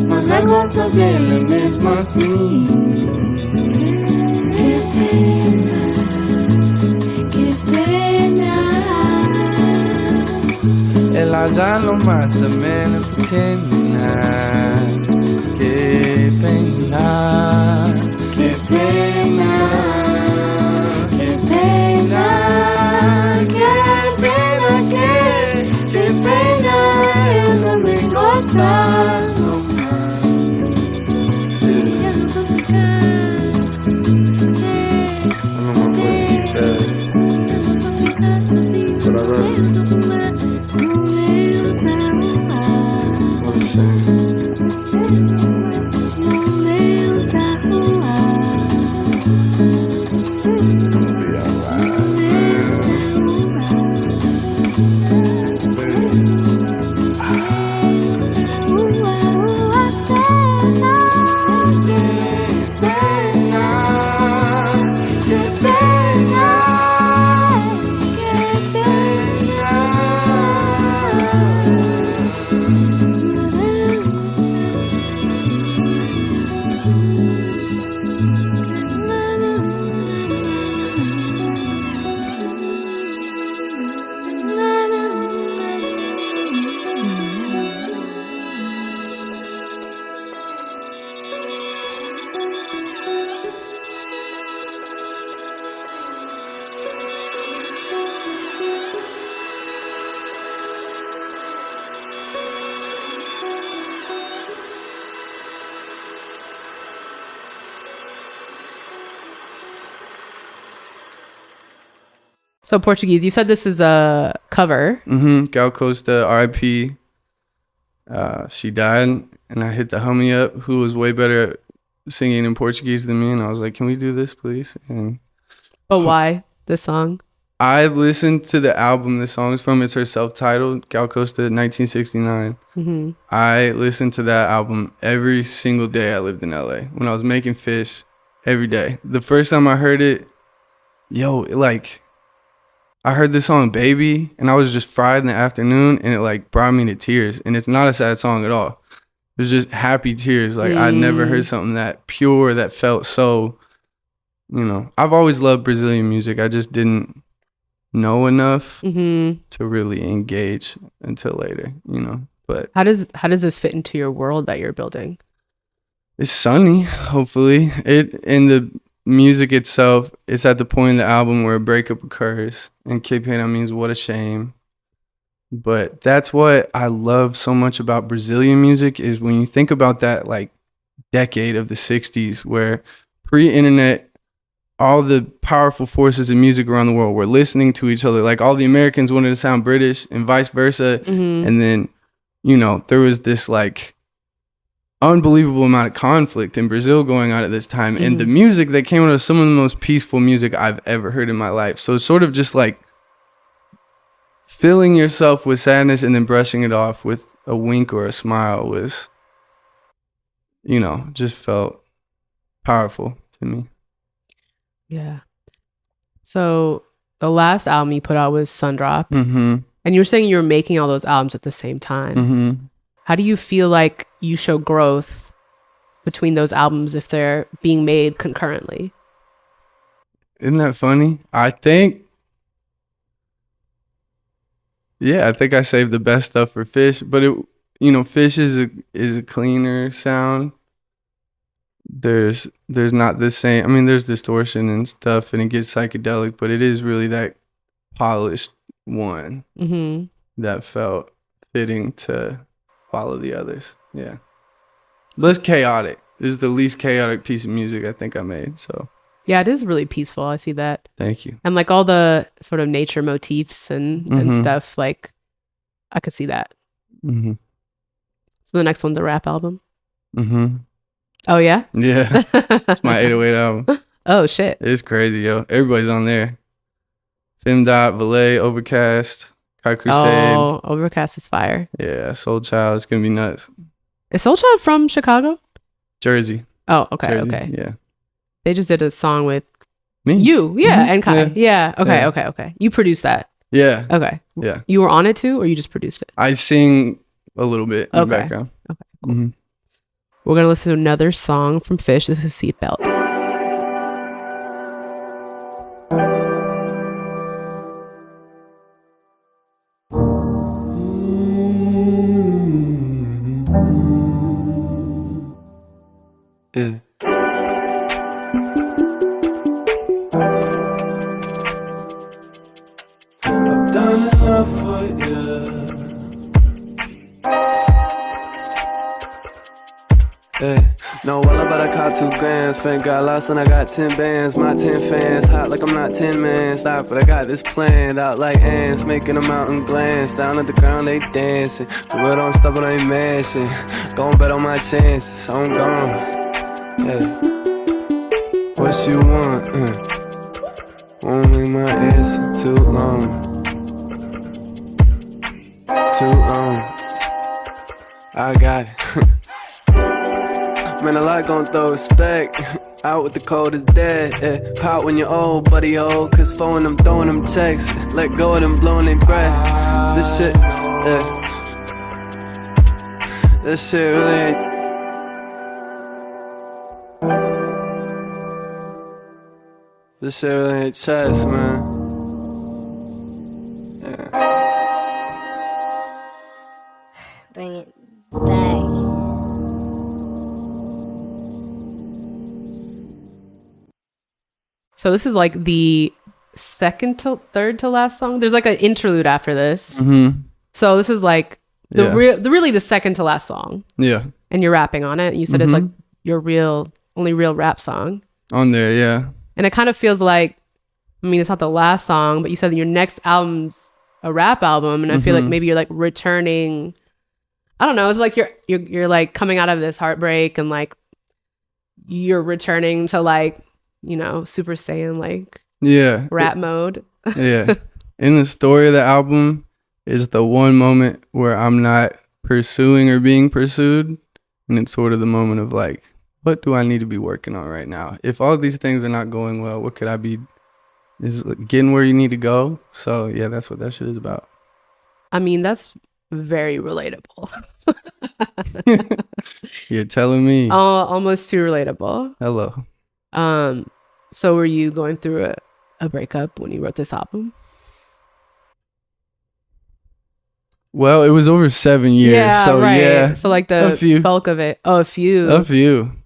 mas eu gosto dele mesmo assim. Que pena, que pena. Ela já não mais se mele pequena. Que pena, que pena, que pena, que pena, que pena. Eu não me gosto. Eu não vou ficar. Eu não vou ficar. Eu não vou ficar sozinho no meio da rua. No meio da rua. Você. No meio da rua. So Portuguese, you said this is a cover. Gal Costa, R.I.P. she died, and I hit the homie up who was way better at singing in Portuguese than me, and I was like, can we do this, please? And But why this song? I listened to the album the song's from. It's her self-titled, Gal Costa, 1969. Mm-hmm. I listened to that album every single day I lived in LA. When I was making fish, every day. The first time I heard it, I heard this song Baby, and I was just fried in the afternoon, and it like brought me to tears. And it's not a sad song at all. It was just happy tears. Like I'd never heard something that pure, that felt so, I've always loved Brazilian music. I just didn't know enough to really engage until later, But How does this fit into your world that you're building? it's sunny, hopefully. In the music itself, it's at the point in the album where a breakup occurs, and Que Pena means what a shame. But that's what I love so much about Brazilian music, is when you think about that like decade of the 60s where pre-internet, all the powerful forces in music around the world were listening to each other. Like all the Americans wanted to sound British and vice versa. And then, there was this like unbelievable amount of conflict in Brazil going on at this time. And the music that came out of some of the most peaceful music I've ever heard in my life. So it's sort of just like filling yourself with sadness and then brushing it off with a wink or a smile was, just felt powerful to me. Yeah. So the last album you put out was Sundrop. Mm-hmm. And you were saying you were making all those albums at the same time. Mm-hmm. How do you feel like you show growth between those albums if they're being made concurrently? Isn't that funny? I think I saved the best stuff for Fish, but Fish is a cleaner sound. There's not the same. I mean, there's distortion and stuff, and it gets psychedelic, but it is really that polished one that felt fitting to follow the others. Yeah, less chaotic. This is the least chaotic piece of music I think I made. So yeah, it is really peaceful. I see that. Thank you. And like all the sort of nature motifs and stuff, like I could see that. Mm-hmm. So the next one's a rap album. Mm-hmm. Oh yeah. Yeah, it's my 808 album. Oh shit. It's crazy, yo. Everybody's on there. Femdot, Valet, Overcast, Kai Crusade. Oh, Overcast is fire. Yeah, Soul Child. It's gonna be nuts. Is Soul Child from Chicago? Jersey. Oh, okay, Jersey. okay. Yeah. They just did a song with Me. you, yeah, and Kai. Yeah. Yeah. Okay, Yeah. okay. You produced that. Yeah. Okay. Yeah. You were on it too, or you just produced it? I sing a little bit in the Okay. background. Okay, cool. Mm-hmm. We're gonna listen to another song from Fish. This is Seatbelt. Yeah. I've done enough for you. Hey, no, well, I bet I caught 2 grams. Spent got lost and I got 10 bands. My 10 fans, hot like I'm not 10 man. Stop, but I got this planned out like ants. Making a mountain glance. Down at the ground, they dancing. The world don't stop when I ain't mashing. Gon' bet on my chances, I'm gone. Yeah. What you want? Won't make my answer too long. Too long. I got it. Man, a lot gon' throw respect. Out with the cold is dead. Yeah. Pop when you're old, buddy old. Cause phone them, throwing them checks. Let go of them, blowing their breath. This shit, yeah. This shit really ain't. This shit really ain't chess, man. Yeah. Bring it back. So this is like the third to last song. There's like an interlude after this. Mm-hmm. So this is like Yeah. really the second to last song, Yeah. and you're rapping on it. You said it's like your only real rap song, On there, yeah. and it kind of feels like, I mean, it's not the last song, but you said that your next album's a rap album, and I feel like maybe you're like returning. I don't know. It's like you're like coming out of this heartbreak and like you're returning to like, Super Saiyan like rap mode. Yeah. In the story of the album is the one moment where I'm not pursuing or being pursued. And it's sort of the moment of like, what do I need to be working on right now? If all these things are not going well, what could I be? Is getting where you need to go. So yeah, that's what that shit is about. I mean, that's very relatable. You're telling me. Almost too relatable. Hello. So were you going through a breakup when you wrote this album? Well, it was over 7 years. Yeah, so right. yeah. So like the bulk of it. Oh, a few.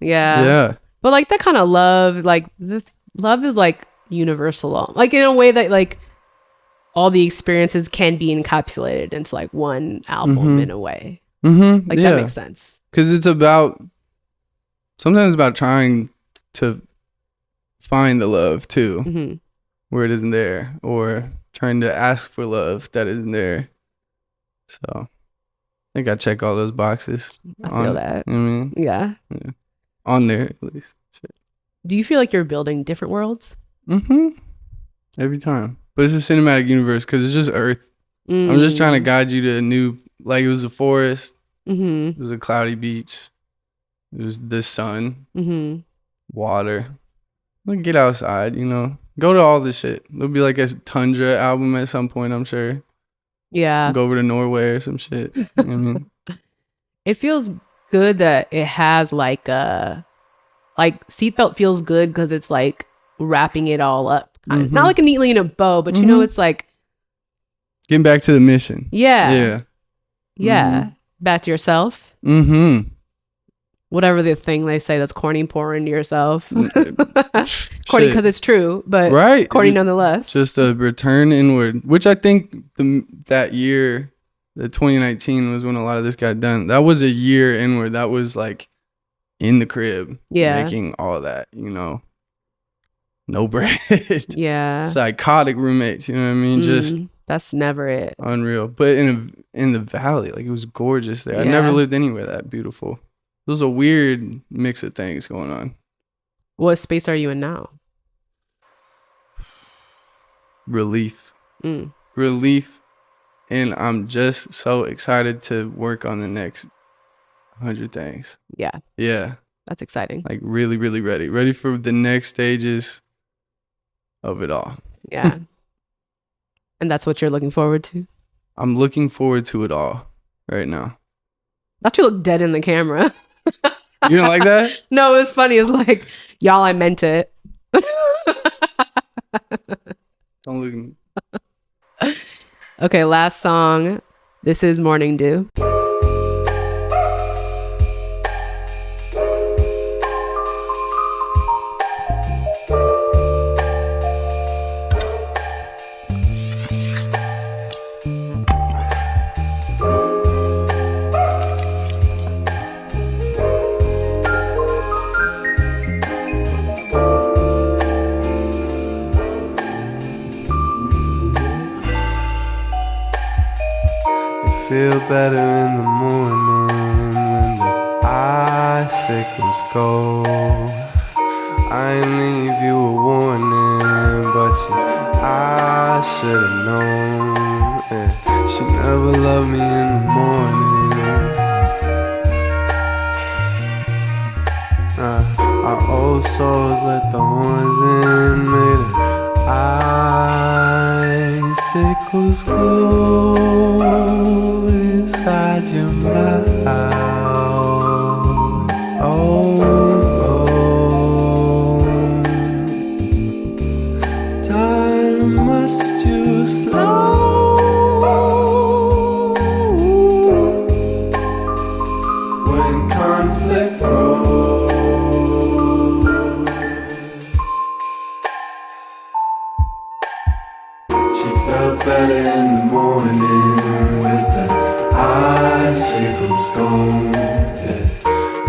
Yeah. Yeah. But like that kind of love, like this love is like universal. Like in a way that like all the experiences can be encapsulated into like one album in a way. Mm-hmm. Like that makes sense. Because it's sometimes about trying to find the love too, where it isn't there, or trying to ask for love that isn't there. So I think I check all those boxes. I feel that. You know what I mean? Yeah. On there at least. Shit. Do you feel like you're building different worlds? Every time. But it's a cinematic universe because it's just Earth. I'm just trying to guide you to a new, like it was a forest. It was a cloudy beach. It was the sun. Water. Like get outside, Go to all this shit. There'll be like a Tundra album at some point, I'm sure. Yeah. Go over to Norway or some shit. You know what I mean? It feels good that it has like Seatbelt feels good because it's like wrapping it all up. Not like neatly in a bow, but it's like getting back to the mission. Yeah. Back to yourself. Whatever the thing they say that's corny, pour into yourself. Corny because it's true, but right. Corny nonetheless. Just a return inward, which I think that year, the 2019 was when a lot of this got done. That was a year inward. That was like in the crib, making all that, no bread. Yeah. Psychotic roommates, you know what I mean? Just that's never it. Unreal. But in the valley, like it was gorgeous there. I never lived anywhere that beautiful. It was a weird mix of things going on. What space are you in now? Relief. Relief. And I'm just so excited to work on the next 100 things. Yeah. Yeah. That's exciting. Like really, really ready. Ready for the next stages of it all. Yeah. And that's what you're looking forward to? I'm looking forward to it all right now. Thought you looked dead in the camera. You don't like that? No, it was funny. It's like, y'all, I meant it. Don't look at me. Okay, last song. This is Morning Dew. Feel better in the morning when the icicles go. I ain't leave you a warning, but I should've known. Yeah. She never loved me in the morning. Our old souls let the horns in, made icicles glow inside your mouth. Time must you slow when conflict grows. She felt better in the morning with the icicles gone. Yeah.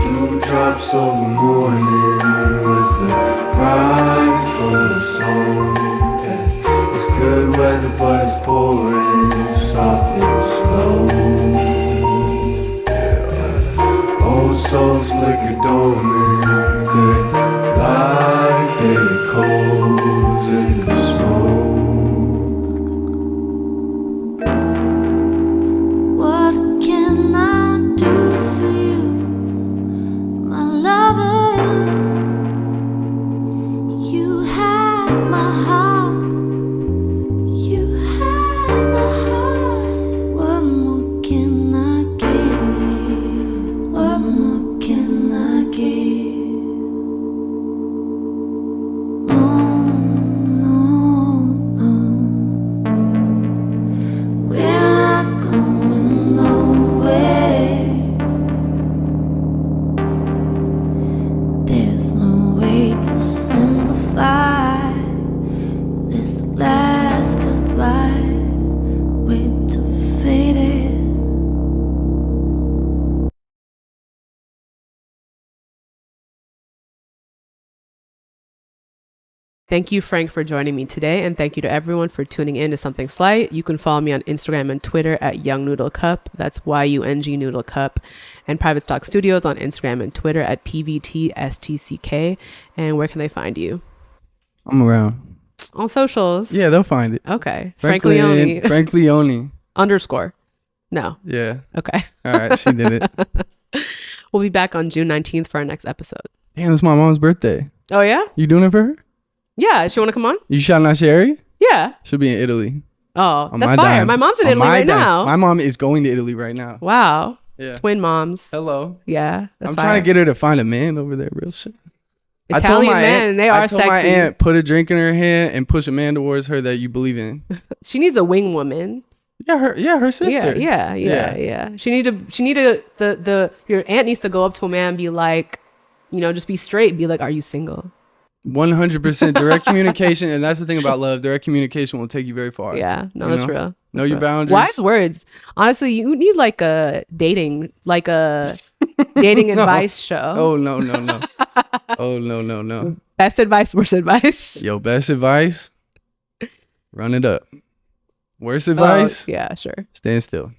Dewdrops over morning was the prize for the song. Yeah. It's good weather, but it's pouring soft and slow. Yeah. Both souls flicker dormant, good like bitter coals in the smoke. What can I do for you, my lover? You had my heart. You had my heart. What more can I give? What more can I give? No, no, no. We're not going nowhere. There's no way to simplify this last goodbye. We're too faded. Thank you, Frank, for joining me today, and thank you to everyone for tuning in to Something Slight. You can follow me on Instagram and Twitter at Young Noodle Cup. That's YUNG Noodle Cup. And Private Stock Studios on Instagram and Twitter at PVTSTCK. And where can they find you? I'm around. On socials. Yeah, they'll find it. Okay. Frank Leone. Frank Leone. _ No. Yeah. Okay. All right, she did it. We'll be back on June 19th for our next episode. Damn, it's my mom's birthday. Oh, yeah? You doing it for her? Yeah. She want to come on? You shouting out Sherry? Yeah. She'll be in Italy. Oh, On that's my fire. dime. My mom's in On Italy my right dime. now. My mom is going to Italy right now. Wow. Yeah. Twin moms. Hello. Yeah. That's I'm fire. trying to get her to find a man over there. Real shit. Italian men, they are I told sexy. my aunt, put a drink in her hand and push a man towards her that you believe in. She needs a wing woman. Yeah, her sister. Yeah. She need to your aunt needs to go up to a man and be like, just be straight. Be like, are you single? 100% direct communication, and that's the thing about love. Direct communication will take you very far. Yeah, no, You that's know? real. Know That's your real. boundaries. Wise words. Honestly, you need like a dating advice show. Oh no. Oh no. Best advice, worst advice. Yo, best advice. Run it up. Worst advice. Yeah, sure. Stand still.